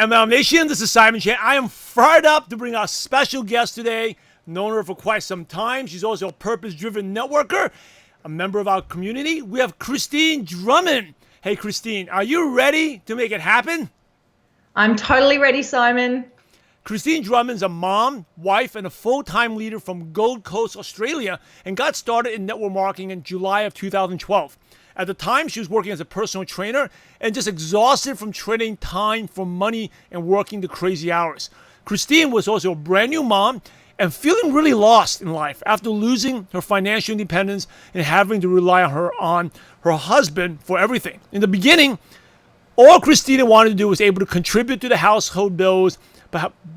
MLM Nation, this is Simon Chan. I am fired up to bring our special guest today. Known her for quite some time. She's also a purpose-driven networker, a member of our community. We have Kristine Drummond. Hey, Kristine, are you ready to make it happen? I'm totally ready, Simon. Kristine Drummond is a mom, wife, and a full-time leader from Gold Coast, Australia, and got started in network marketing in July of 2012. At the time, she was working as a personal trainer and just exhausted from trading time for money and working the crazy hours. Kristine was also a brand new mom and feeling really lost in life after losing her financial independence and having to rely on her husband for everything. In the beginning, all Kristine wanted to do was able to contribute to the household bills,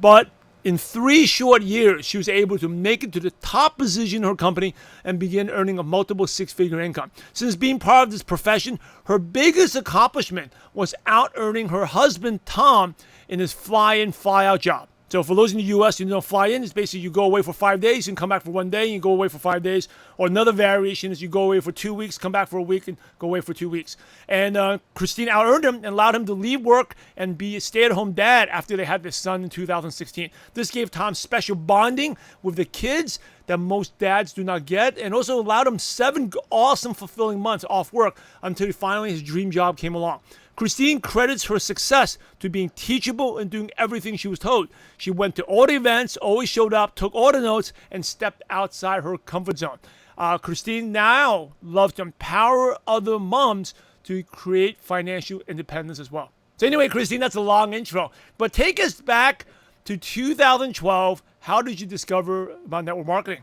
but in 3 short years, she was able to make it to the top position in her company and begin earning a multiple six-figure income. Since being part of this profession, her biggest accomplishment was out-earning her husband, Tom, in his fly-in, fly-out job. So for those in the U.S., fly-in is basically you go away for 5 days and come back for 1 day and you go away for 5 days. Or another variation is you go away for 2 weeks, come back for a week, and go away for 2 weeks. And Kristine out-earned him and allowed him to leave work and be a stay-at-home dad after they had their son in 2016. This gave Tom special bonding with the kids that most dads do not get, and also allowed him 7 awesome, fulfilling months off work until finally his dream job came along. Kristine credits her success to being teachable and doing everything she was told. She went to all the events, always showed up, took all the notes, and stepped outside her comfort zone. Kristine now loves to empower other moms to create financial independence as well. So anyway, Kristine, that's a long intro. But take us back to 2012. How did you discover about network marketing?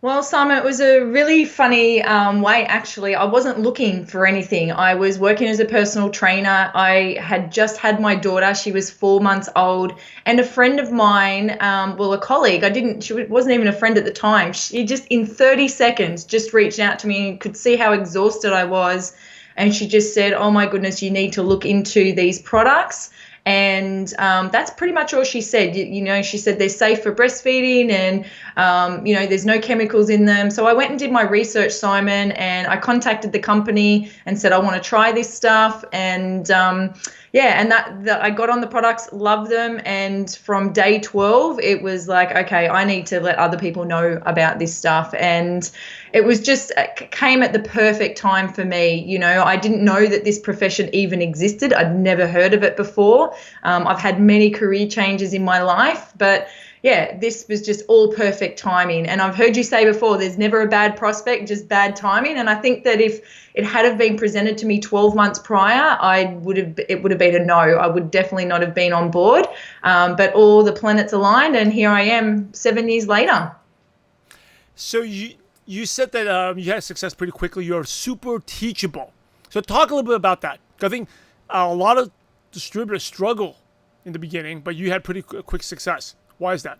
Well, Simon, it was a really funny way, actually. I wasn't looking for anything. I was working as a personal trainer. I had just had my daughter. She was 4 months old. And a friend of mine, a colleague, she wasn't even a friend at the time. She just, in 30 seconds, just reached out to me and could see how exhausted I was. And she just said, oh, my goodness, you need to look into these products. And that's pretty much all she said. She said they're safe for breastfeeding and, there's no chemicals in them. So I went and did my research, Simon, and I contacted the company and said, I want to try this stuff. And that I got on the products, loved them. And from day 12, it was like, okay, I need to let other people know about this stuff. And it was just came at the perfect time for me. I didn't know that this profession even existed. I'd never heard of it before. I've had many career changes in my life, but yeah, this was just all perfect timing. And I've heard you say before, there's never a bad prospect, just bad timing. And I think that if it had have been presented to me 12 months prior, it would have been a no. I would definitely not have been on board. But all the planets aligned, and here I am 7 years later. So you said that you had success pretty quickly. You're super teachable. So talk a little bit about that. I think a lot of distributors struggle in the beginning, but you had pretty quick success. Why is that?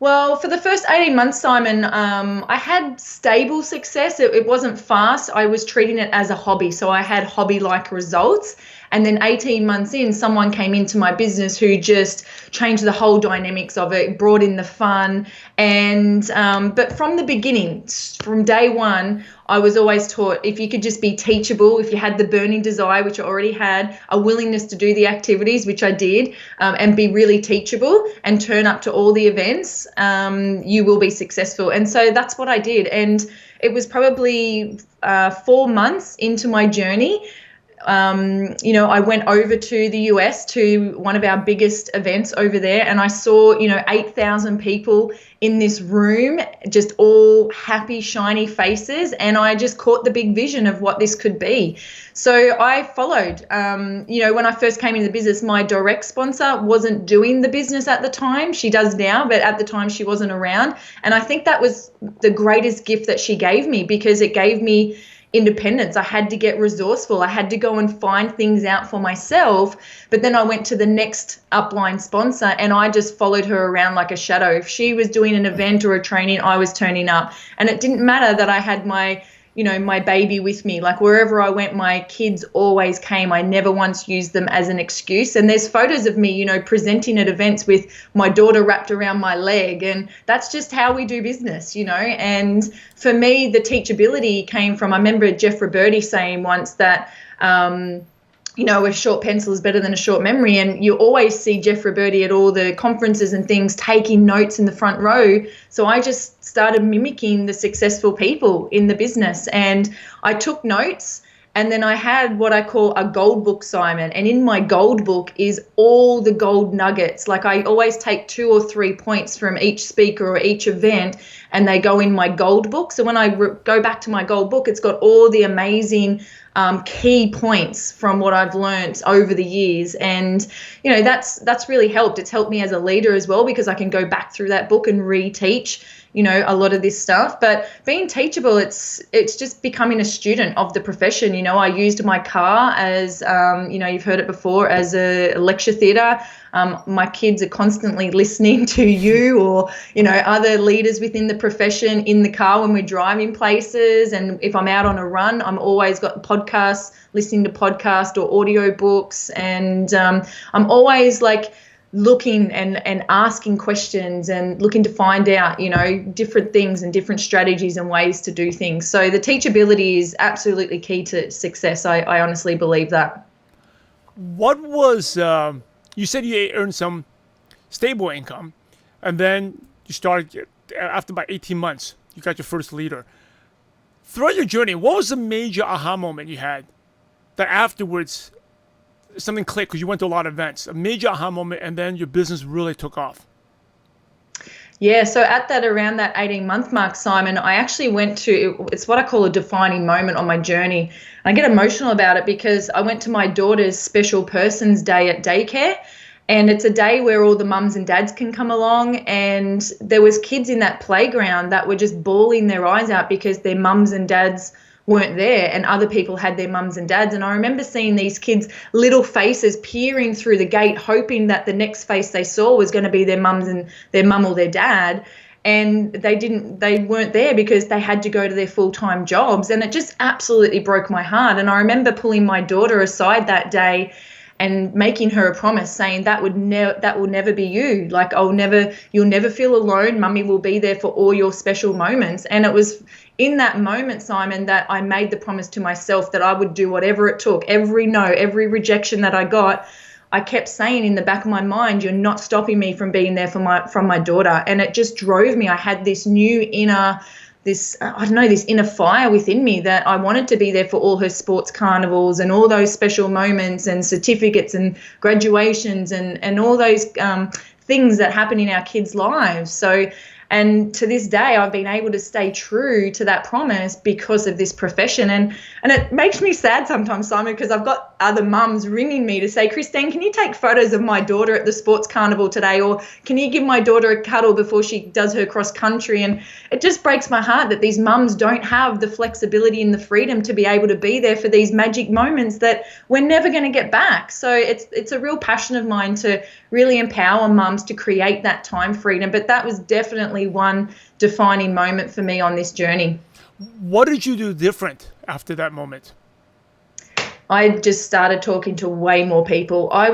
Well, for the first 18 months, Simon, I had stable success. It wasn't fast. I was treating it as a hobby. So I had hobby-like results. And then 18 months in, someone came into my business who just changed the whole dynamics of it, brought in the fun. And but from the beginning, from day one, I was always taught if you could just be teachable, if you had the burning desire, which I already had, a willingness to do the activities, which I did, and be really teachable and turn up to all the events, you will be successful. And so that's what I did. And it was probably 4 months into my journey. I went over to the US to one of our biggest events over there, and I saw, 8,000 people in this room, just all happy, shiny faces. And I just caught the big vision of what this could be. So I followed. When I first came into the business, my direct sponsor wasn't doing the business at the time. She does now, but at the time she wasn't around. And I think that was the greatest gift that she gave me, because it gave me independence. I had to get resourceful. I had to go and find things out for myself. But then I went to the next upline sponsor and I just followed her around like a shadow. If she was doing an event or a training, I was turning up. And it didn't matter that I had my baby with me. Like wherever I went, my kids always came. I never once used them as an excuse. And there's photos of me, presenting at events with my daughter wrapped around my leg. And that's just how we do business, And for me, the teachability came from, I remember Jeff Roberti saying once that, a short pencil is better than a short memory. And you always see Jeff Roberti at all the conferences and things taking notes in the front row. So I just started mimicking the successful people in the business. And I took notes. And then I had what I call a gold book, Simon. And in my gold book is all the gold nuggets. Like I always take 2 or 3 points from each speaker or each event, and they go in my gold book. So when I go back to my gold book, it's got all the amazing key points from what I've learned over the years. And, that's really helped. It's helped me as a leader as well, because I can go back through that book and reteach a lot of this stuff. But being teachable, it's just becoming a student of the profession. I used my car as, you've heard it before, as a lecture theatre. My kids are constantly listening to you or, other leaders within the profession in the car when we're driving places. And if I'm out on a run, I'm always got podcasts, listening to podcasts or audio books. And I'm always like looking and asking questions and looking to find out, different things and different strategies and ways to do things. So the teachability is absolutely key to success. I honestly believe that. What was, you said you earned some stable income, and then you started, after about 18 months, you got your first leader. Throughout your journey, what was the major aha moment you had that afterwards something clicked because you went to a lot of events, a major aha moment, and then your business really took off? Yeah, so around that 18-month mark, Simon, I actually went to, it's what I call a defining moment on my journey. And I get emotional about it because I went to my daughter's special persons day at daycare, and it's a day where all the mums and dads can come along, and there was kids in that playground that were just bawling their eyes out because their mums and dads weren't there and other people had their mums and dads. And I remember seeing these kids' little faces peering through the gate, hoping that the next face they saw was going to be their mum or their dad. And they weren't there because they had to go to their full-time jobs. And it just absolutely broke my heart. And I remember pulling my daughter aside that day and making her a promise, saying that will never be you. Like you'll never feel alone. Mummy will be there for all your special moments. And it was in that moment, Simon, that I made the promise to myself that I would do whatever it took. Every no, every rejection that I got, I kept saying in the back of my mind, you're not stopping me from being there from my daughter. And it just drove me. I had this new this inner fire within me that I wanted to be there for all her sports carnivals and all those special moments and certificates and graduations and all those things that happen in our kids' lives. So, and to this day, I've been able to stay true to that promise because of this profession. And it makes me sad sometimes, Simon, because I've got other mums ringing me to say, Kristine, can you take photos of my daughter at the sports carnival today? Or can you give my daughter a cuddle before she does her cross country? And it just breaks my heart that these mums don't have the flexibility and the freedom to be able to be there for these magic moments that we're never going to get back. So it's a real passion of mine to really empower mums to create that time freedom. But that was definitely one defining moment for me on this journey. What did you do different after that moment? I just started talking to way more people. I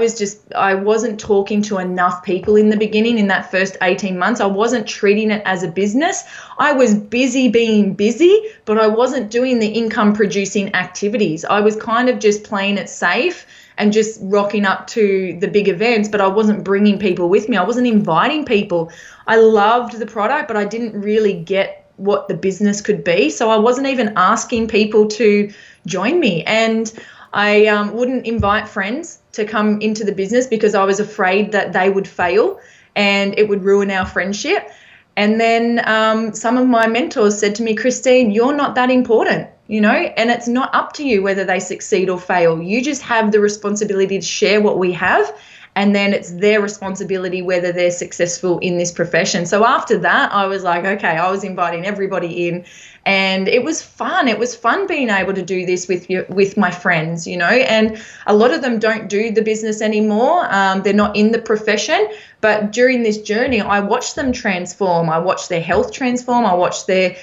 wasn't talking to enough people in the beginning. In that first 18 months, I wasn't treating it as a business. I was busy being busy, but I wasn't doing the income producing activities. I was kind of just playing it safe and just rocking up to the big events, but I wasn't bringing people with me. I wasn't inviting people. I loved the product, but I didn't really get what the business could be. So I wasn't even asking people to join me. And I wouldn't invite friends to come into the business because I was afraid that they would fail and it would ruin our friendship. And then some of my mentors said to me, Kristine, you're not that important, and it's not up to you whether they succeed or fail. You just have the responsibility to share what we have. And then it's their responsibility whether they're successful in this profession. So after that, I was like, okay, I was inviting everybody in. And it was fun. It was fun being able to do this with my friends, and a lot of them don't do the business anymore. They're not in the profession. But during this journey, I watched them transform. I watched their health transform. I watched their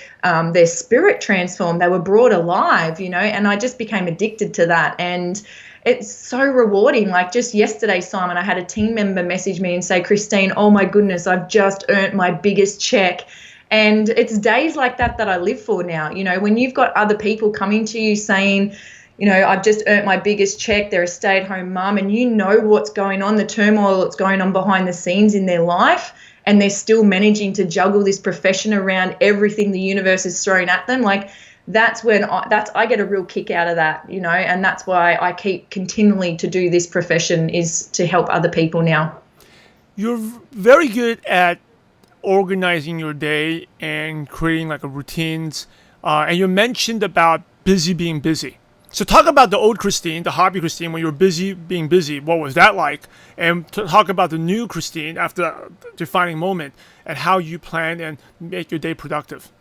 spirit transform. They were brought alive, and I just became addicted to that. And it's so rewarding. Like just yesterday, Simon, I had a team member message me and say, Kristine, oh my goodness, I've just earned my biggest check. And it's days like that I live for now. When you've got other people coming to you saying, I've just earned my biggest check. They're a stay-at-home mum, and you know what's going on, the turmoil that's going on behind the scenes in their life, and they're still managing to juggle this profession around everything the universe is throwing at them. Like, that's when I get a real kick out of that, and that's why I keep continually to do this profession, is to help other people now. You're very good at organizing your day and creating like a routines. And you mentioned about busy being busy. So talk about the old Kristine, the hobby Kristine, when you were busy being busy. What was that like? And talk about the new Kristine after the defining moment and how you plan and make your day productive.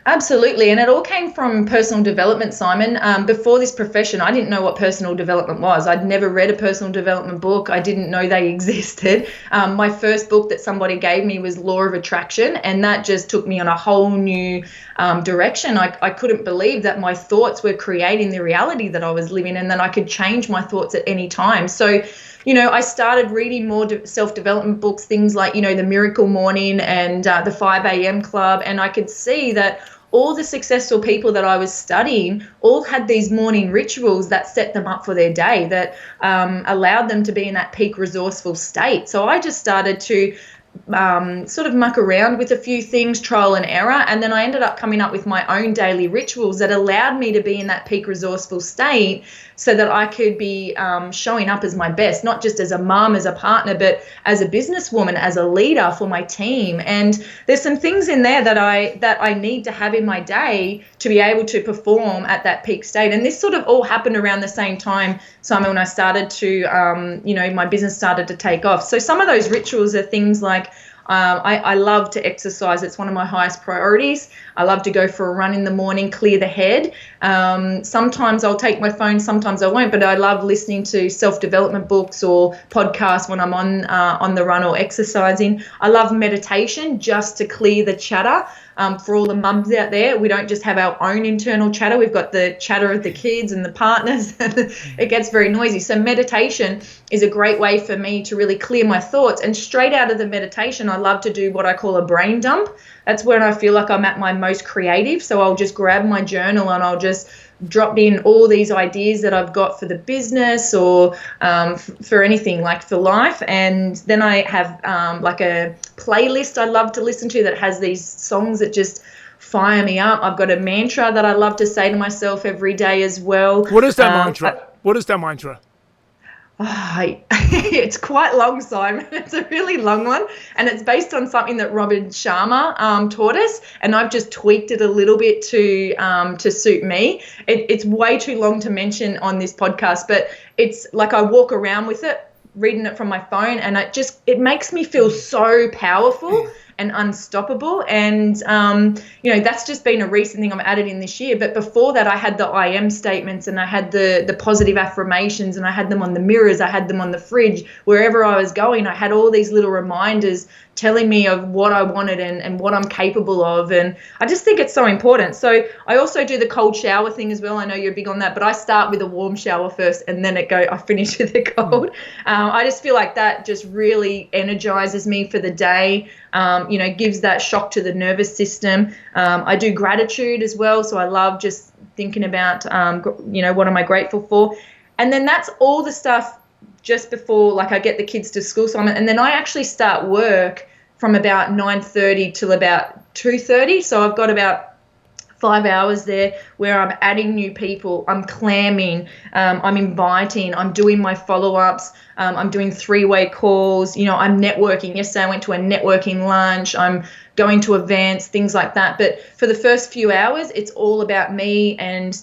Absolutely. And it all came from personal development, Simon. Before this profession, I didn't know what personal development was. I'd never read a personal development book. I didn't know they existed. My first book that somebody gave me was Law of Attraction, and that just took me on a whole new direction. I couldn't believe that my thoughts were creating the reality that I was living, and that I could change my thoughts at any time. So I started reading more self-development books, things like, The Miracle Morning and the 5 a.m. Club. And I could see that all the successful people that I was studying all had these morning rituals that set them up for their day, that allowed them to be in that peak resourceful state. So I just started to sort of muck around with a few things, trial and error, and then I ended up coming up with my own daily rituals that allowed me to be in that peak resourceful state, so that I could be showing up as my best, not just as a mom, as a partner, but as a businesswoman, as a leader for my team. And there's some things in there that I need to have in my day to be able to perform at that peak state. And this sort of all happened around the same time, Simon, when I started to, my business started to take off. So some of those rituals are things like, I love to exercise. It's one of my highest priorities. I love to go for a run in the morning, clear the head. Sometimes I'll take my phone, sometimes I won't, but I love listening to self-development books or podcasts when I'm on the run or exercising. I love meditation just to clear the chatter. For all the mums out there, we don't just have our own internal chatter. We've got the chatter of the kids and the partners. It gets very noisy. So meditation is a great way for me to really clear my thoughts. And straight out of the meditation, I love to do what I call a brain dump. That's when I feel like I'm at my most creative. So I'll just grab my journal and I'll just drop in all these ideas that I've got for the business or for anything, like for life. And then I have like a playlist I love to listen to that has these songs that just fire me up. I've got a mantra that I love to say to myself every day as well. What is that mantra? What is that mantra? It's quite long, Simon. It's a really long one, and it's based on something that Robin Sharma taught us, and I've just tweaked it a little bit to suit me. It's way too long to mention on this podcast, but it's like I walk around with it, reading it from my phone, and it makes me feel so powerful and unstoppable. And, that's just been a recent thing I've added in this year. But before that, I had the I am statements, and I had the positive affirmations, and I had them on the mirrors. I had them on the fridge. Wherever I was going, I had all these little reminders telling me of what I wanted and what I'm capable of. And I just think it's so important. So I also do the cold shower thing as well. I know you're big on that, but I start with a warm shower first, and then I finish with a cold. I just feel like that just really energizes me for the day. Gives that shock to the nervous system. I do gratitude as well. So I love just thinking about, what am I grateful for? And then that's all the stuff just before, like, I get the kids to school. And then I actually start work from about 9:30 till about 2:30. So I've got about 5 hours there where I'm adding new people, I'm clamming, I'm inviting, I'm doing my follow-ups, I'm doing 3-way calls, I'm networking. Yesterday I went to a networking lunch, I'm going to events, things like that. But for the first few hours, it's all about me and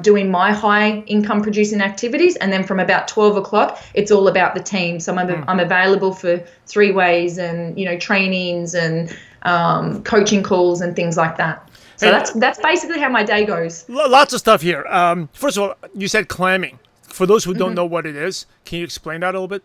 doing my high income producing activities. And then from about 12 o'clock, it's all about the team. So I'm available for 3-ways and, trainings and coaching calls and things like that. So that's basically how my day goes. Lots of stuff here. First of all, you said clamming. For those who don't know what it is, can you explain that a little bit?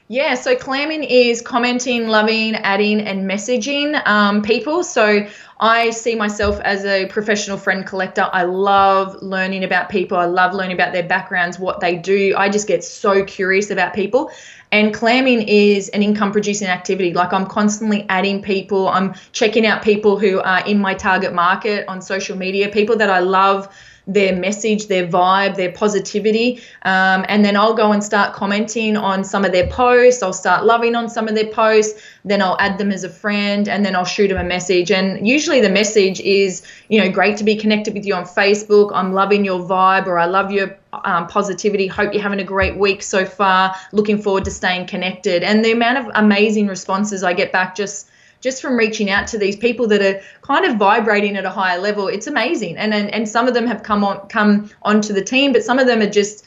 Yeah, so clamming is commenting, loving, adding, and messaging people. So I see myself as a professional friend collector. I love learning about people. I love learning about their backgrounds, what they do. I just get so curious about people. And clamming is an income producing activity. Like, I'm constantly adding people. I'm checking out people who are in my target market on social media, people that I love their message, their vibe, their positivity. And then I'll go and start commenting on some of their posts. I'll start loving on some of their posts. Then I'll add them as a friend, and then I'll shoot them a message. And usually the message is, great to be connected with you on Facebook. I'm loving your vibe, or I love your positivity. Hope you're having a great week so far. Looking forward to staying connected. And the amount of amazing responses I get back just from reaching out to these people that are kind of vibrating at a higher level, it's amazing. And some of them have come onto the team, but some of them are just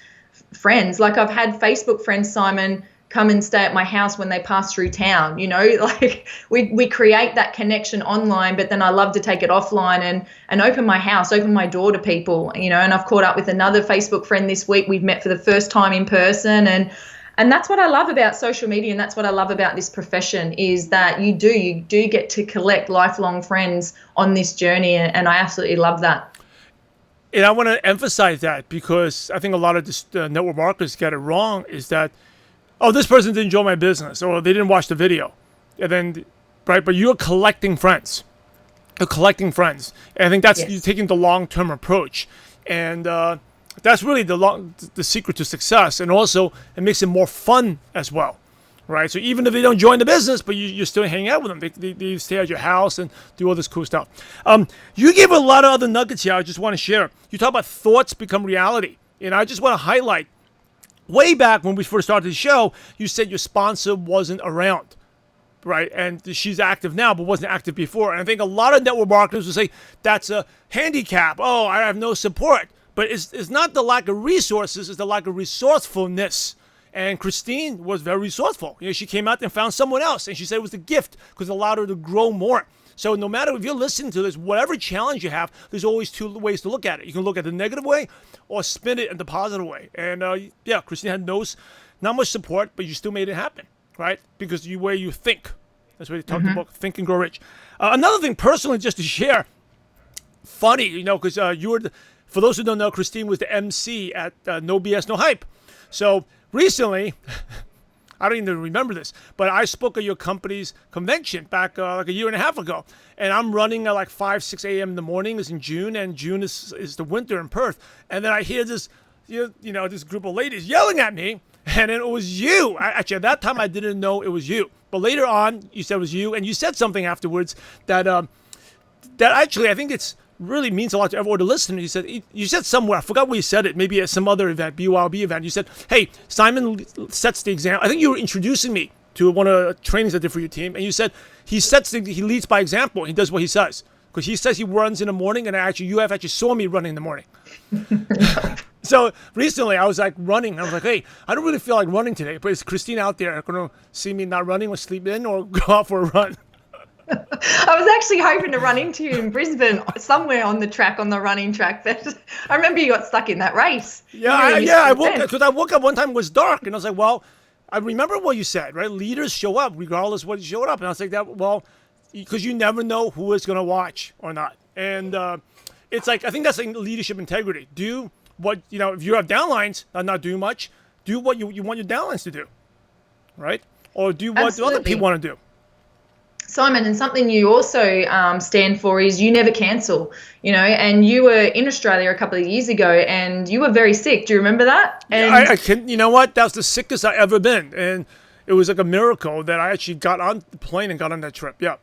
friends. Like I've had Facebook friends, Simon, come and stay at my house when they pass through town. Like we create that connection online, but then I love to take it offline and open my house, open my door to people, and I've caught up with another Facebook friend this week. We've met for the first time in person, and that's what I love about social media, and that's what I love about this profession, is that you do get to collect lifelong friends on this journey, and I absolutely love that. And I want to emphasize that, because I think a lot of this, network marketers get it wrong, is that, oh, this person didn't join my business, or they didn't watch the video. And then, right, but you're collecting friends. You're collecting friends. And I think that's, you're taking the long-term approach. And that's really the secret to success. And also, it makes it more fun as well, right? So even if they don't join the business, but you're still hanging out with them. They stay at your house and do all this cool stuff. You gave a lot of other nuggets here I just want to share. You talk about thoughts become reality. And I just want to highlight, way back when we first started the show, you said your sponsor wasn't around, right? And she's active now, but wasn't active before. And I think a lot of network marketers will say that's a handicap. Oh, I have no support. But it's not the lack of resources, it's the lack of resourcefulness. And Kristine was very resourceful. She came out and found someone else, and she said it was a gift because it allowed her to grow more. So no matter if you're listening to this, whatever challenge you have, there's always two ways to look at it. You can look at the negative way or spin it in the positive way. And Kristine had not much support, but you still made it happen, right? Because the way you think. That's what they talk about, Think and Grow Rich. Another thing, personally, just to share, funny, because you were, for those who don't know, Kristine was the MC at No BS, No Hype. So recently, I don't even remember this, but I spoke at your company's convention back like a year and a half ago. And I'm running at like 5, 6 a.m. in the morning. It's in June, and June is the winter in Perth. And then I hear this, this group of ladies yelling at me, and then it was you. Actually, at that time, I didn't know it was you. But later on, you said it was you, and you said something afterwards that actually I think it's really means a lot to everyone to listen. You said somewhere, I forgot where you said it, maybe at some other event, BYOB event, you said, hey, Simon sets the example. I think you were introducing me to one of the trainings I did for your team, and you said he leads by example. He does what he says. Because he says he runs in the morning, and you have actually saw me running in the morning. So recently I was like running. I was like, hey, I don't really feel like running today, but is Kristine out there going to see me not running or sleep in or go out for a run? I was actually hoping to run into you in Brisbane somewhere on the running track, but I remember you got stuck in that race. I woke up one time, it was dark, and I was like, well, I remember what you said, right? Leaders show up regardless of what you showed up. And I was like, because you never know who is going to watch or not. And it's like, I think that's like leadership integrity. Do what, if you have downlines that not doing much, do what you want your downlines to do, right? Or do what the other people want to do. Simon, and something you also stand for is you never cancel, and you were in Australia a couple of years ago and you were very sick. Do you remember that? And I can, you know what? That was the sickest I ever been. And it was like a miracle that I actually got on the plane and got on that trip. Yeah.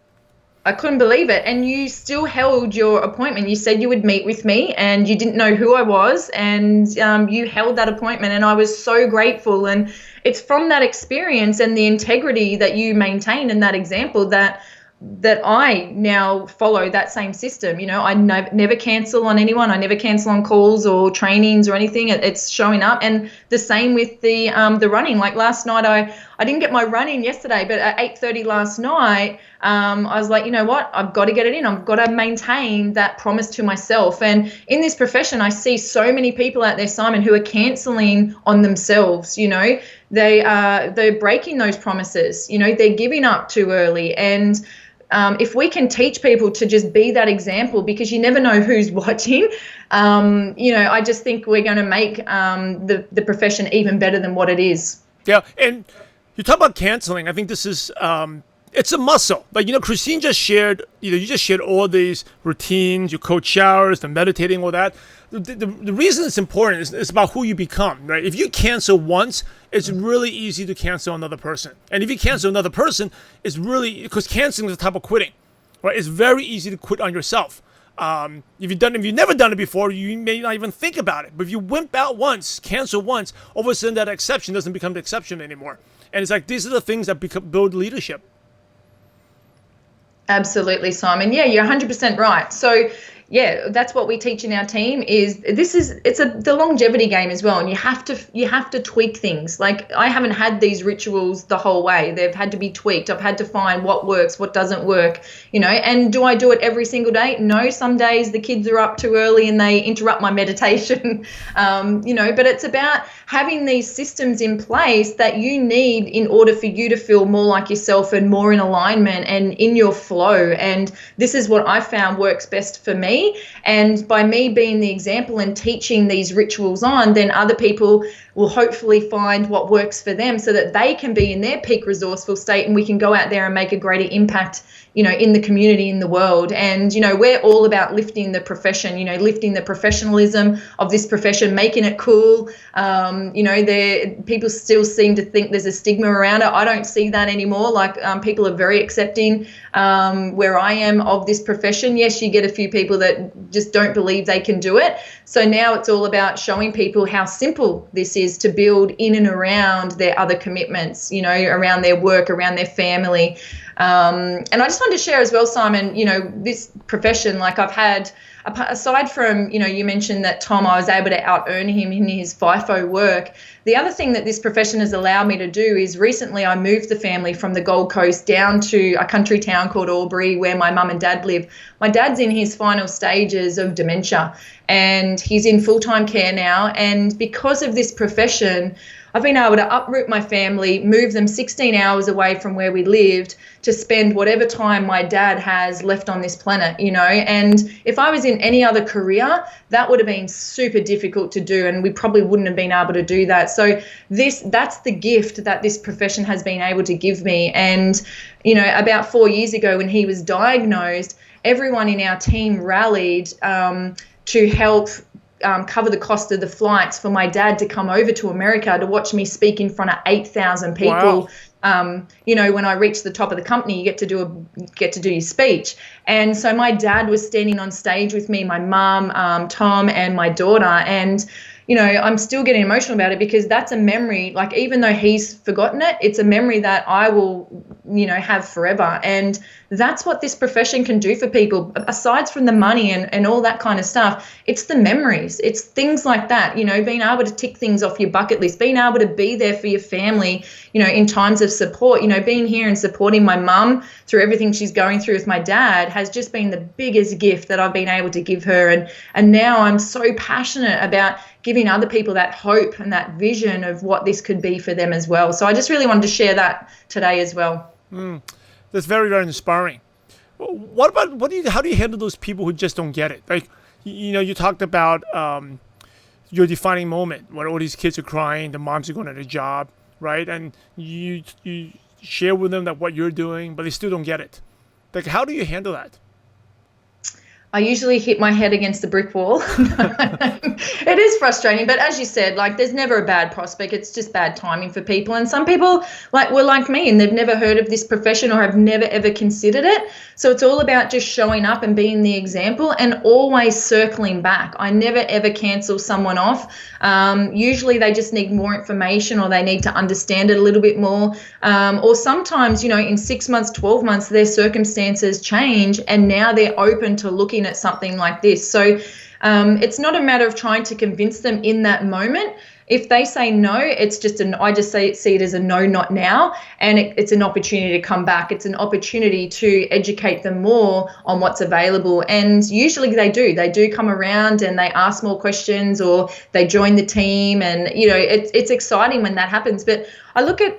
I couldn't believe it. And you still held your appointment. You said you would meet with me and you didn't know who I was, and you held that appointment, and I was so grateful. And it's from that experience and the integrity that you maintain and that example that I now follow that same system. I never cancel on anyone. I never cancel on calls or trainings or anything. It's showing up. And the same with the running. Like last night, I didn't get my run in yesterday, but at 8:30 last night, I was like, you know what? I've got to get it in. I've got to maintain that promise to myself. And in this profession, I see so many people out there, Simon, who are canceling on themselves. They're breaking those promises. They're giving up too early. And if we can teach people to just be that example, because you never know who's watching, I just think we're going to make the profession even better than what it is. Yeah, and you talk about canceling. I think this is It's a muscle. Like, Christine just shared, you just shared all these routines, your coach showers, the meditating, all that. The reason it's important is about who you become, right? If you cancel once, it's really easy to cancel another person. And if you cancel another person, it's really, because canceling is a type of quitting, right? It's very easy to quit on yourself. If you've never done it before, you may not even think about it. But if you wimp out once, cancel once, all of a sudden that exception doesn't become the exception anymore. And it's like, these are the things that build leadership. Absolutely, Simon. Yeah, you're 100% right. So, yeah, that's what we teach in our team. It's the longevity game as well, and you have to tweak things. Like, I haven't had these rituals the whole way. They've had to be tweaked. I've had to find what works, what doesn't work. And do I do it every single day? No. Some days the kids are up too early and they interrupt my meditation. But it's about having these systems in place that you need in order for you to feel more like yourself and more in alignment and in your flow. And this is what I found works best for me. And by me being the example and teaching these rituals on, then other people will hopefully find what works for them so that they can be in their peak resourceful state and we can go out there and make a greater impact, in the community, in the world. And, we're all about lifting the profession, lifting the professionalism of this profession, making it cool. People still seem to think there's a stigma around it. I don't see that anymore. Like, people are very accepting where I am of this profession. Yes, you get a few people that just don't believe they can do it. So now it's all about showing people how simple this is to build in and around their other commitments, around their work, around their family. And I just wanted to share as well, Simon, this profession, like I've had, aside from, you mentioned that Tom, I was able to out-earn him in his FIFO work. The other thing that this profession has allowed me to do is recently I moved the family from the Gold Coast down to a country town called Albury where my mum and dad live. My dad's in his final stages of dementia and he's in full-time care now. And because of this profession, I've been able to uproot my family, move them 16 hours away from where we lived to spend whatever time my dad has left on this planet, And if I was in any other career, that would have been super difficult to do and we probably wouldn't have been able to do that. So that's the gift that this profession has been able to give me. And, about 4 years ago when he was diagnosed, everyone in our team rallied to help cover the cost of the flights for my dad to come over to America to watch me speak in front of 8,000 people. Wow. When I reached the top of the company, you get to do your speech. And so my dad was standing on stage with me, my mum, Tom, and my daughter. And, I'm still getting emotional about it because that's a memory, like even though he's forgotten it, it's a memory that I will, have forever. And that's what this profession can do for people. Aside from the money and all that kind of stuff, it's the memories. It's things like that, being able to tick things off your bucket list, being able to be there for your family, in times of support, being here and supporting my mum through everything she's going through with my dad has just been the biggest gift that I've been able to give her. And now I'm so passionate about giving other people that hope and that vision of what this could be for them as well. So I just really wanted to share that today as well. That's very, very inspiring. How do you handle those people who just don't get it? Like, you talked about your defining moment when all these kids are crying, the moms are going to their job, right? And you share with them that what you're doing, but they still don't get it. Like, how do you handle that? I usually hit my head against the brick wall. It is frustrating, but as you said, like there's never a bad prospect. It's just bad timing for people. And some people were like me and they've never heard of this profession or have never ever considered it. So it's all about just showing up and being the example and always circling back. I never ever cancel someone off. Usually they just need more information or they need to understand it a little bit more. Or sometimes, in 6 months, 12 months, their circumstances change and now they're open to looking at something like this. So it's not a matter of trying to convince them in that moment. If they say no, it's just I just see it as a no, not now. And it's an opportunity to come back. It's an opportunity to educate them more on what's available. And usually they do come around and they ask more questions or they join the team. And, it's exciting when that happens. But I look at,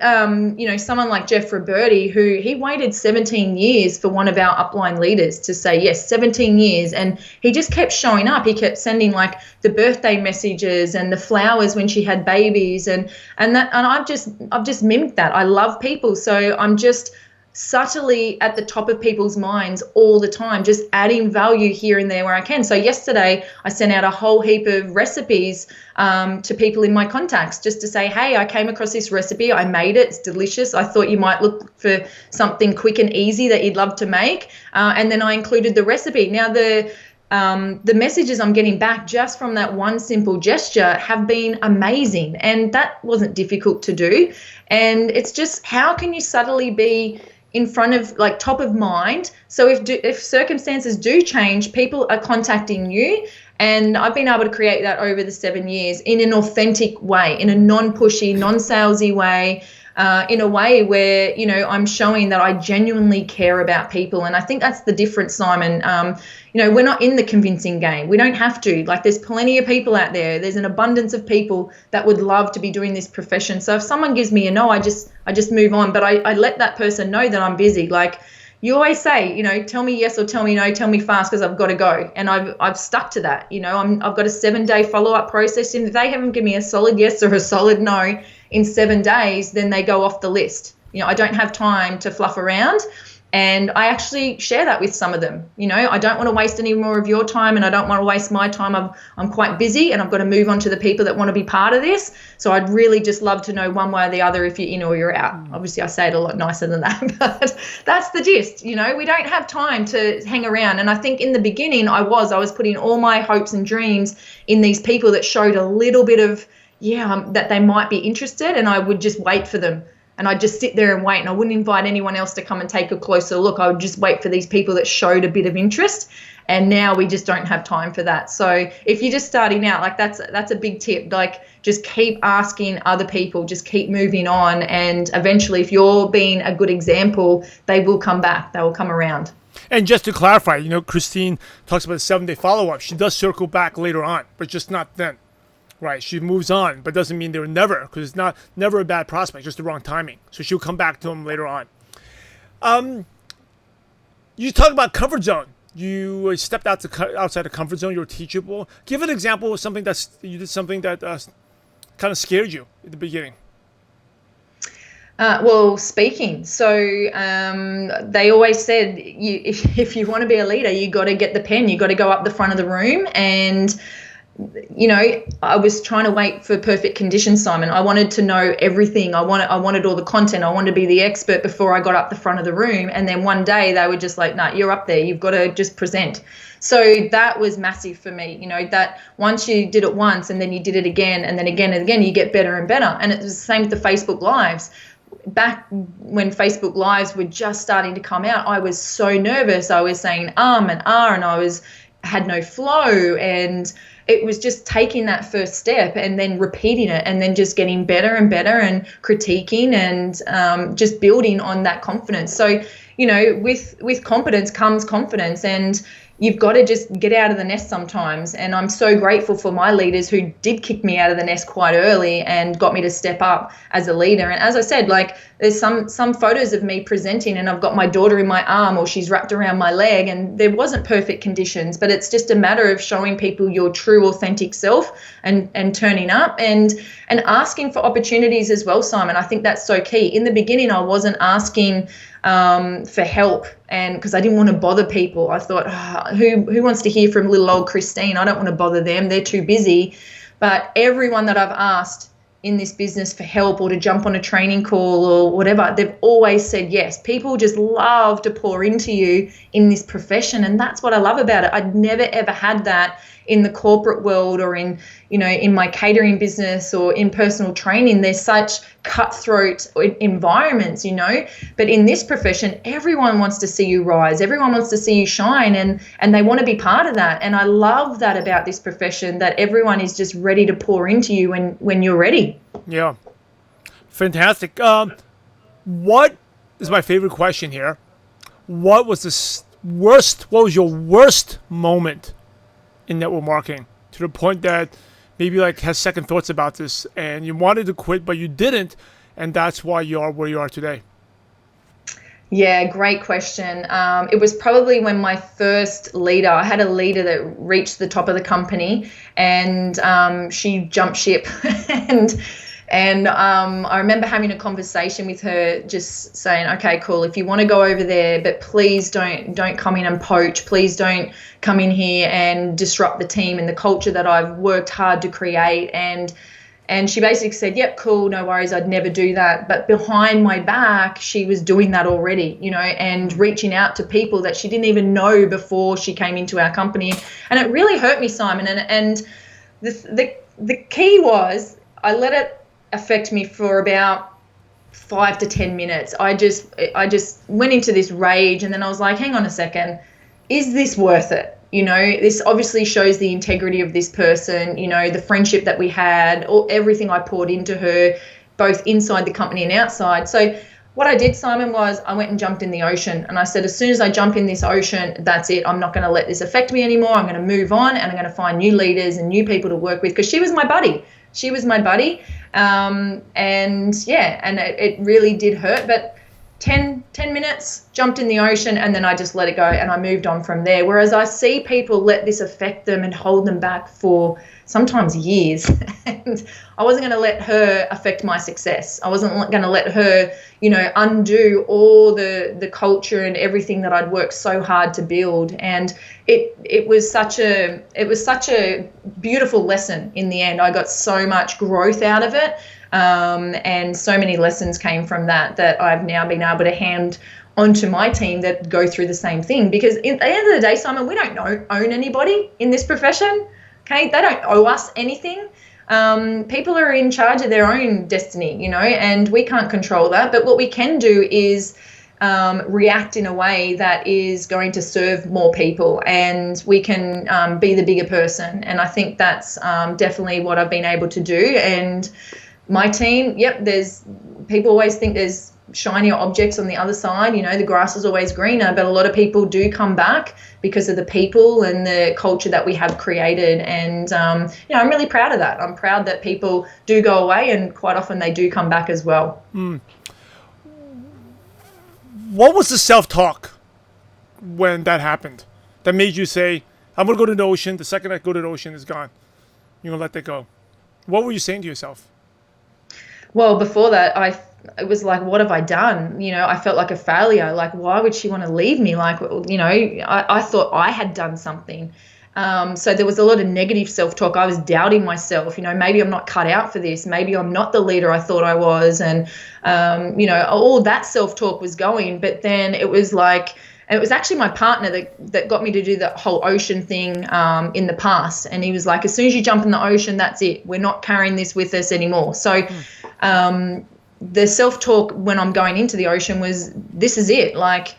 someone like Jeff Roberti, who he waited 17 years for one of our upline leaders to say yes, 17 years. And he just kept showing up. He kept sending like the birthday messages and the flowers when she had babies. And I've just mimicked that. I love people. So I'm just subtly at the top of people's minds all the time, just adding value here and there where I can. So yesterday I sent out a whole heap of recipes to people in my contacts just to say, hey, I came across this recipe. I made it. It's delicious. I thought you might look for something quick and easy that you'd love to make. And then I included the recipe. Now, the messages I'm getting back just from that one simple gesture have been amazing. And that wasn't difficult to do. And it's just, how can you subtly be in front of, like, top of mind? So if circumstances do change, people are contacting you. And I've been able to create that over the 7 years in an authentic way, in a non-pushy, non-salesy way, in a way where, you know, I'm showing that I genuinely care about people. And I think that's the difference, Simon. You know, we're not in the convincing game. We don't have to. Like, there's plenty of people out there. There's an abundance of people that would love to be doing this profession. So if someone gives me a no, I just move on. But I let that person know that I'm busy. Like, you always say, you know, tell me yes or tell me no, tell me fast, because I've got to go. And I've stuck to that. You know, I've got a 7-day follow-up process. And if they haven't given me a solid yes or a solid no in 7 days, then they go off the list. You know, I don't have time to fluff around. And I actually share that with some of them. You know, I don't want to waste any more of your time, and I don't want to waste my time. I'm quite busy, and I've got to move on to the people that want to be part of this. So I'd really just love to know one way or the other if you're in or you're out. Obviously, I say it a lot nicer than that, but that's the gist. You know, we don't have time to hang around. And I think in the beginning I was putting all my hopes and dreams in these people that showed a little bit of, that they might be interested, and I would just wait for them. And I'd just sit there and wait, and I wouldn't invite anyone else to come and take a closer look. I would just wait for these people that showed a bit of interest. And now we just don't have time for that. So if you're just starting out, like, that's a big tip. Like, just keep asking other people, just keep moving on. And eventually, if you're being a good example, they will come back. They will come around. And just to clarify, you know, Kristine talks about a 7-day follow-up. She does circle back later on, but just not then. Right, she moves on, but doesn't mean they were never, because it's never a bad prospect, just the wrong timing. So she'll come back to them later on. You talk about comfort zone. You stepped outside the comfort zone. You were teachable. Give an example of something you did something that kind of scared you at the beginning. Well, speaking. So they always said, if you want to be a leader, you got to get the pen. You got to go up the front of the room. And you know, I was trying to wait for perfect conditions, Simon. I wanted to know everything. I wanted all the content. I wanted to be the expert before I got up the front of the room. And then one day they were just like, nah, you're up there. You've got to just present. So that was massive for me. You know, that once you did it once and then you did it again and then again and again, you get better and better. And it was the same with the Facebook Lives. Back when Facebook Lives were just starting to come out, I was so nervous. I was saying and I had no flow, and it was just taking that first step and then repeating it and then just getting better and better and critiquing and just building on that confidence. So, you know, with competence comes confidence, and you've got to just get out of the nest sometimes. And I'm so grateful for my leaders who did kick me out of the nest quite early and got me to step up as a leader. And as I said, like, there's some photos of me presenting and I've got my daughter in my arm or she's wrapped around my leg, and there wasn't perfect conditions, but it's just a matter of showing people your true authentic self and turning up and asking for opportunities as well, Simon. I think that's so key. In the beginning, I wasn't asking for help, and because I didn't want to bother people. I thought, who wants to hear from little old Kristine? I don't want to bother them. They're too busy. But everyone that I've asked in this business for help or to jump on a training call or whatever, they've always said yes. People just love to pour into you in this profession, and that's what I love about it. I'd never ever had that in the corporate world or in my catering business or in personal training. There's such cutthroat environments, but in this profession, everyone wants to see you rise. Everyone wants to see you shine, and they want to be part of that. And I love that about this profession, that everyone is just ready to pour into you when you're ready. Yeah. Fantastic. What is my favorite question here? What was your worst moment in network marketing, to the point that maybe has second thoughts about this and you wanted to quit but you didn't, and that's why you are where you are today? Yeah, great question. It was probably when my first leader, I had a leader that reached the top of the company, and she jumped ship and And I remember having a conversation with her, just saying, okay, cool, if you want to go over there, but please don't come in and poach. Please don't come in here and disrupt the team and the culture that I've worked hard to create. And she basically said, yep, cool, no worries, I'd never do that. But behind my back, she was doing that already, you know, and reaching out to people that she didn't even know before she came into our company. And it really hurt me, Simon. And the key was I let it affect me for about 5 to 10 minutes. I just went into this rage, and then I was like, hang on a second, is this worth it? You know, this obviously shows the integrity of this person, you know, the friendship that we had, or everything I poured into her, both inside the company and outside. So what I did, Simon, was I went and jumped in the ocean, and I said, as soon as I jump in this ocean, that's it. I'm not going to let this affect me anymore. I'm going to move on, and I'm going to find new leaders and new people to work with, because she was my buddy. She was my buddy. And yeah, and it really did hurt, but 10 minutes, jumped in the ocean, and then I just let it go and I moved on from there. Whereas I see people let this affect them and hold them back for sometimes years. And I wasn't going to let her affect my success. I wasn't going to let her, you know, undo all the culture and everything that I'd worked so hard to build. And it was such a beautiful lesson in the end. I got so much growth out of it. And so many lessons came from that I've now been able to hand onto my team that go through the same thing. Because at the end of the day, Simon, we don't own anybody in this profession. Okay, they don't owe us anything. People are in charge of their own destiny, you know, and we can't control that. But what we can do is react in a way that is going to serve more people, and we can be the bigger person. And I think that's definitely what I've been able to do. And my team, yep, there's people always think there's shinier objects on the other side, you know, the grass is always greener, but a lot of people do come back because of the people and the culture that we have created. And, you know, I'm really proud of that. I'm proud that people do go away, and quite often they do come back as well. What was the self-talk when that happened that made you say, I'm going to go to the ocean, the second I go to the ocean is gone? You're going to let that go. What were you saying to yourself? Well, before that, it was like, what have I done? You know, I felt like a failure. Like, why would she want to leave me? Like, you know, I thought I had done something. So there was a lot of negative self-talk. I was doubting myself. You know, maybe I'm not cut out for this. Maybe I'm not the leader I thought I was. And, you know, all that self-talk was going. But then it was like, and it was actually my partner that got me to do the whole ocean thing in the past. And he was like, as soon as you jump in the ocean, that's it. We're not carrying this with us anymore. So the self-talk when I'm going into the ocean was, this is it. Like,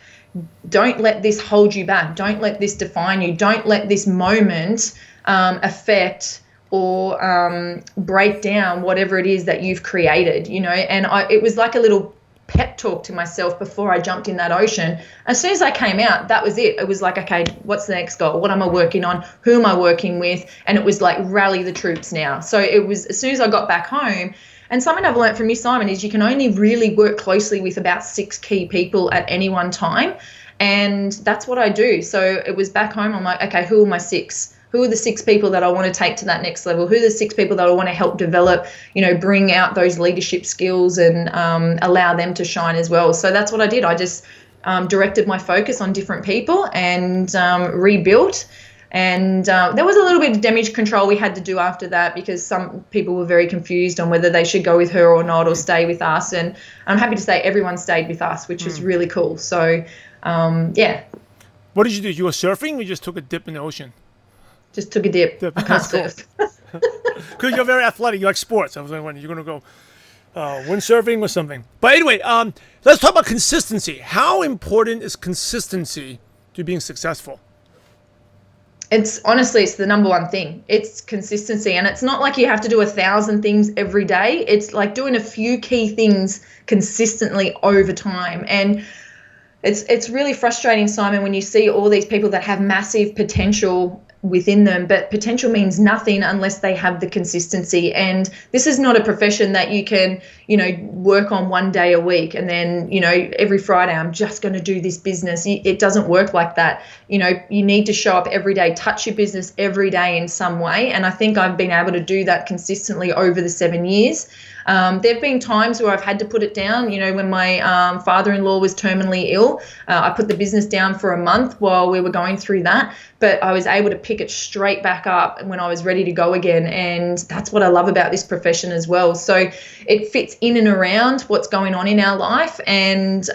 don't let this hold you back. Don't let this define you. Don't let this moment affect or break down whatever it is that you've created, you know. And it was like a little pep talk to myself before I jumped in that ocean. As soon as I came out, that was it. It was like, okay, what's the next goal? What am I working on? Who am I working with? And it was like, rally the troops now. So it was, as soon as I got back home, and something I've learned from you, Simon, is you can only really work closely with about 6 key people at any one time. And that's what I do. So it was back home, I'm like, okay, who are my 6? Who are the 6 people that I want to take to that next level? Who are the 6 people that I want to help develop, you know, bring out those leadership skills and allow them to shine as well? So that's what I did. I just directed my focus on different people and rebuilt. And there was a little bit of damage control we had to do after that, because some people were very confused on whether they should go with her or not, or stay with us. And I'm happy to say everyone stayed with us, which is really cool. So, yeah. What did you do? You were surfing, or you just took a dip in the ocean? Just took a dip. I can't surf. Because you're very athletic. You like sports. I was like, when you're going to go windsurfing or something. But anyway, let's talk about consistency. How important is consistency to being successful? It's honestly, it's the number one thing. It's consistency. And it's not like you have to do 1,000 things every day. It's like doing a few key things consistently over time. And it's really frustrating, Simon, when you see all these people that have massive potential within them, but potential means nothing unless they have the consistency. And this is not a profession that you can, you know, work on one day a week and then, you know, every Friday I'm just going to do this business. It doesn't work like that. You know, you need to show up every day, touch your business every day in some way. And I think I've been able to do that consistently over the 7 years. There have been times where I've had to put it down. When my father-in-law was terminally ill, I put the business down for a month while we were going through that, but I was able to pick it straight back up when I was ready to go again. And that's what I love about this profession as well. So it fits in and around what's going on in our life. And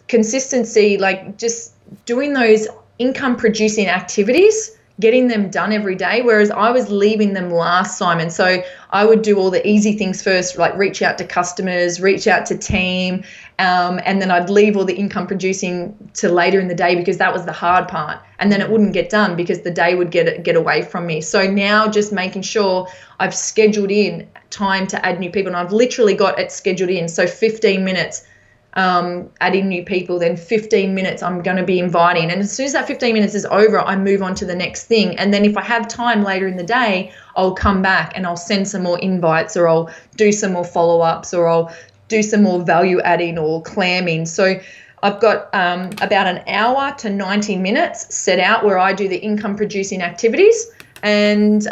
consistency, like just doing those income producing activities, getting them done every day, whereas I was leaving them last, Simon. So I would do all the easy things first, like reach out to customers, reach out to team, and then I'd leave all the income producing to later in the day because that was the hard part. And then it wouldn't get done because the day would get away from me. So now just making sure I've scheduled in time to add new people, and I've literally got it scheduled in. So 15 minutes adding new people, then 15 minutes I'm going to be inviting. And as soon as that 15 minutes is over, I move on to the next thing. And then if I have time later in the day, I'll come back and I'll send some more invites, or I'll do some more follow-ups, or I'll do some more value adding or clamming. So I've got about an hour to 90 minutes set out where I do the income producing activities. And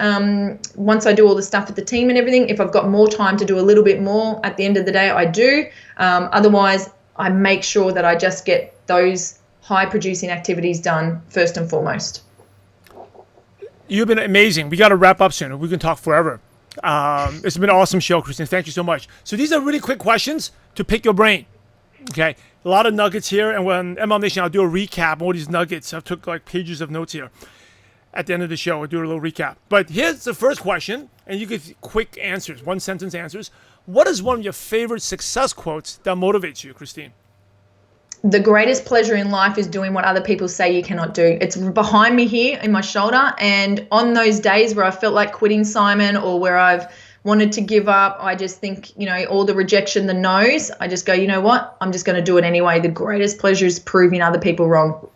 once I do all the stuff with the team and everything, if I've got more time to do a little bit more at the end of the day, I do. Otherwise, I make sure that I just get those high producing activities done first and foremost. You've been amazing. We got to wrap up soon. We can talk forever. It's been an awesome show, Kristine. Thank you so much. So these are really quick questions to pick your brain. Okay, a lot of nuggets here. And when ML Nation, I'll do a recap of all these nuggets. I took like pages of notes here. At the end of the show, I'll do a little recap. But here's the first question, and you give quick answers, one sentence answers. What is one of your favorite success quotes that motivates you, Kristine? The greatest pleasure in life is doing what other people say you cannot do. It's behind me here in my shoulder. And on those days where I felt like quitting, Simon, or where I've wanted to give up, I just think, all the rejection, the no's, I just go, you know what? I'm just going to do it anyway. The greatest pleasure is proving other people wrong.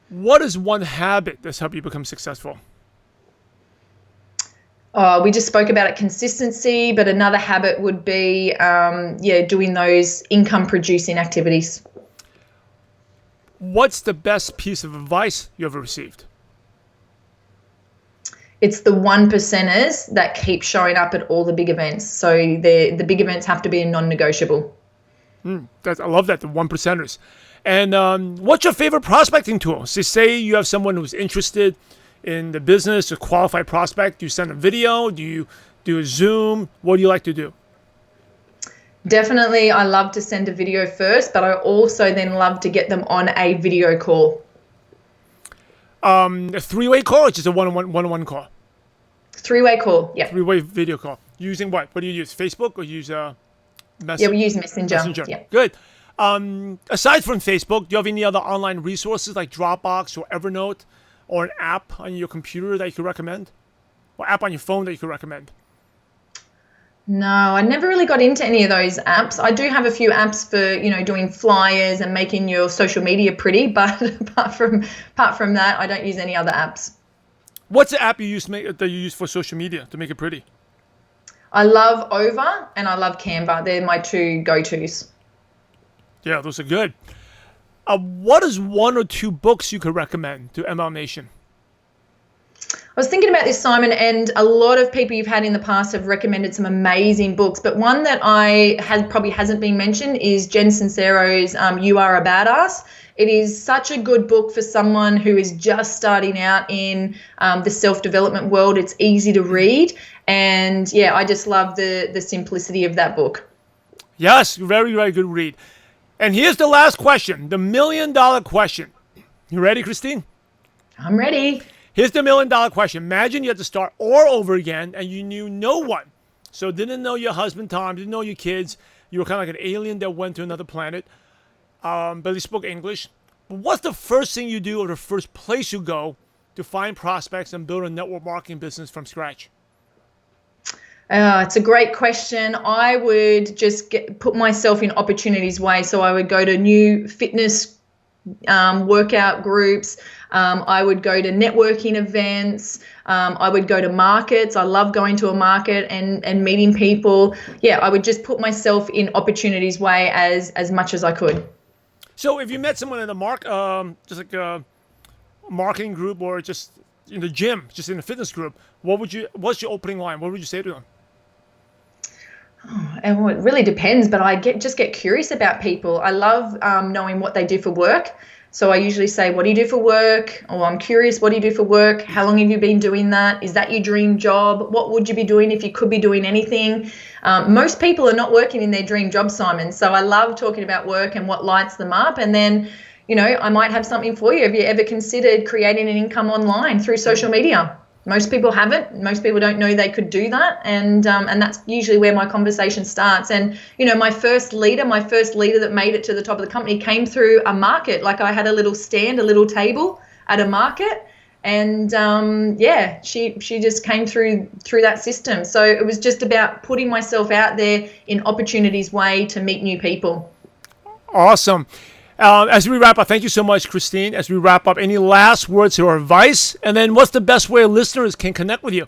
What is one habit that's helped you become successful? We just spoke about it, consistency, but another habit would be, doing those income producing activities. What's the best piece of advice you ever received? It's the 1%ers that keep showing up at all the big events. So the big events have to be a non-negotiable. I love that, the 1%ers. And what's your favorite prospecting tool? So say you have someone who's interested in the business, a qualified prospect. Do you send a video? Do you do a Zoom? What do you like to do? Definitely, I love to send a video first, but I also then love to get them on a video call. A three-way call or just a one-on-one call? Three-way call, yeah. Three-way video call. Using what? What do you use? Facebook or use Messenger? Yeah, we use Messenger. Yeah. Good. Aside from Facebook, do you have any other online resources like Dropbox or Evernote or an app on your computer that you could recommend? Or app on your phone that you could recommend? No, I never really got into any of those apps. I do have a few apps for, doing flyers and making your social media pretty, but apart from that, I don't use any other apps. What's the app you use for social media to make it pretty? I love Over and I love Canva. They're my two go-tos. Yeah, those are good. What is one or two books you could recommend to ML Nation? I was thinking about this, Simon, and a lot of people you've had in the past have recommended some amazing books, but one that probably hasn't been mentioned is Jen Sincero's You Are a Badass. It is such a good book for someone who is just starting out in the self-development world. It's easy to read, and yeah, I just love the simplicity of that book. Yes, very, very good read. And here's the last question, the $1 million question. You ready, Kristine? I'm ready. Here's the $1 million question. Imagine you had to start all over again and you knew no one. So didn't know your husband, Tom, didn't know your kids. You were kind of like an alien that went to another planet. But they spoke English. But what's the first thing you do or the first place you go to find prospects and build a network marketing business from scratch? It's a great question. I would just put myself in opportunities way. So I would go to new fitness workout groups. I would go to networking events. I would go to markets. I love going to a market and meeting people. Yeah, I would just put myself in opportunities way as much as I could. So if you met someone in the just like a marketing group or just in the gym, just in a fitness group, what's your opening line? What would you say to them? And well, it really depends, but I just get curious about people. I love knowing what they do for work. So I usually say, what do you do for work? Or I'm curious, what do you do for work? How long have you been doing that? Is that your dream job? What would you be doing if you could be doing anything? Most people are not working in their dream job, Simon. So I love talking about work and what lights them up. And then, I might have something for you. Have you ever considered creating an income online through social media? Most people haven't. Most people don't know they could do that, and that's usually where my conversation starts. And my first leader that made it to the top of the company came through a market. Like, I had a little stand, a little table at a market, and she just came through that system. So it was just about putting myself out there in opportunities way to meet new people. Awesome. As we wrap up, thank you so much, Kristine. As we wrap up, any last words or advice? And then what's the best way listeners can connect with you?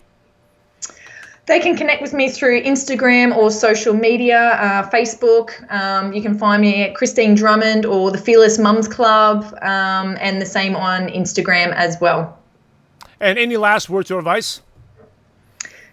They can connect with me through Instagram or social media, Facebook. You can find me at Kristine Drummond or the Fearless Mums Club, and the same on Instagram as well. And any last words or advice?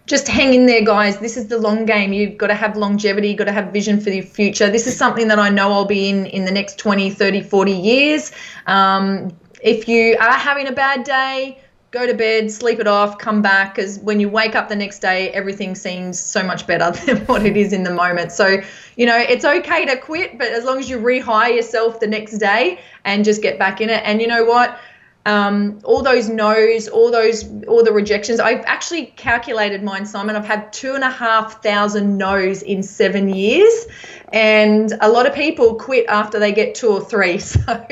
Just hang in there, guys. This is the long game. You've got to have longevity. You've got to have vision for the future. This is something that I know I'll be in the next 20, 30, 40 years. If you are having a bad day, go to bed, sleep it off, come back, because when you wake up the next day, everything seems so much better than what it is in the moment. So, it's okay to quit, but as long as you rehire yourself the next day and just get back in it. And you know what? All those no's, all the rejections. I've actually calculated mine, Simon. I've had 2,500 no's in 7 years, and a lot of people quit after they get 2 or 3. So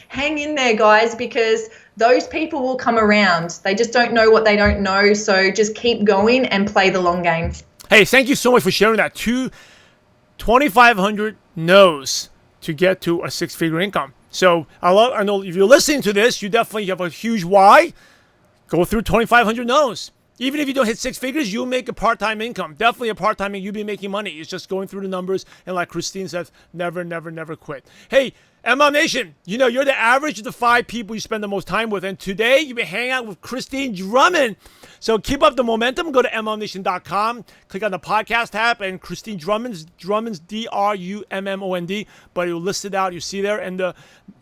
hang in there, guys, because those people will come around. They just don't know what they don't know. So just keep going and play the long game. Hey, thank you so much for sharing that. 2,500 no's to get to a 6-figure income. So I know if you're listening to this, you definitely have a huge why. Go through 2,500 no's. Even if you don't hit 6 figures, you'll make a part-time income. Definitely a part-time income. You'll be making money. It's just going through the numbers. And like Kristine says, never, never, never quit. Hey, MLM Nation, you're the average of the 5 people you spend the most time with. And today, you've been hanging out with Kristine Drummond. So keep up the momentum. Go to MLMNation.com. Click on the podcast tab. And Kristine Drummond's Drummond, but it'll list it out. You see there. And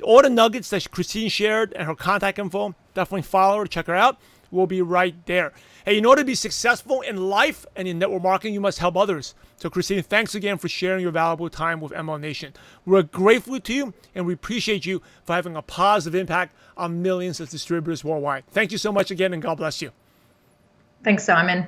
all the nuggets that Kristine shared and her contact info, definitely follow her. Check her out. Will be right there. Hey, in order to be successful in life and in network marketing, you must help others. So, Kristine, thanks again for sharing your valuable time with MLM Nation. We're grateful to you, and we appreciate you for having a positive impact on millions of distributors worldwide. Thank you so much again, and God bless you. Thanks, Simon.